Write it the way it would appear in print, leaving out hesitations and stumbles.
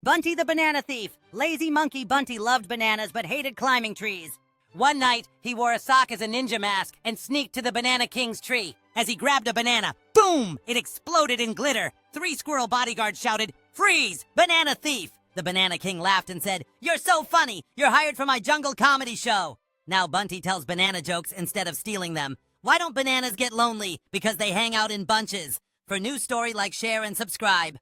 Bunty the Banana Thief. Lazy monkey Bunty loved bananas but hated climbing trees. One night, he wore a sock as a ninja mask and sneaked to the Banana King's tree. As he grabbed a banana, boom! It exploded in glitter. 3 squirrel bodyguards shouted, "Freeze! Banana Thief!" The Banana King laughed and said, "You're so funny! You're hired for my jungle comedy show!" Now Bunty tells banana jokes instead of stealing them. Why don't bananas get lonely? Because they hang out in bunches. For new story, like, share, and subscribe.